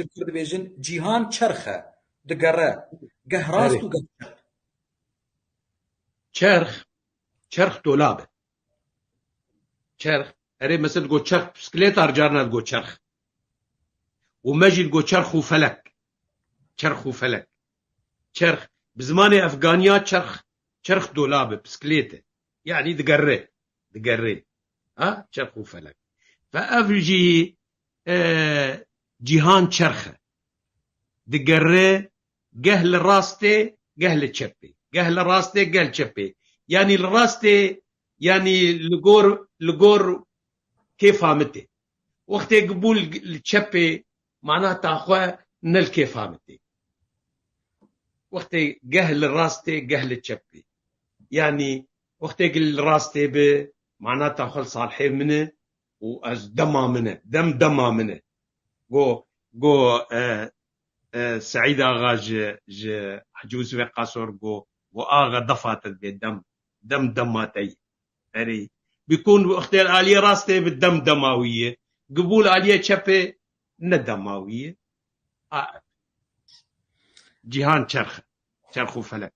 كرد بيجن جيهان چرخه دقره قه راست وقه چرخ دولابه چرخ اري مثلا تقول چرخ بسكليت ارجعنا تقول چرخ ومجي تقول چرخ وفلك چرخ وفلك چرخ بزمان افغانيا چرخ دولابه بسكليته يعني دقره چرخ وفلك فافجي جيهان چرخه دقره قهل راسته قهل تشبي قهل راسته قهل تشبي يعني الراسته يعني لقور كيف فهمتي وقت قبول التشبي معناتها اخوة نل كيف فهمتي وقت قهل راسته قهل تشبي يعني وقت قل راسته ب معناتها خل صالحين منه واز دما منه دما منه جو سعيد اغا حجوز قصر جو واغا ضفات دم دماتي اري بيكون اختيار اليه راسته بالدم دماويه قبول اليه تشبي ندماويه جيهان چرخ وفلك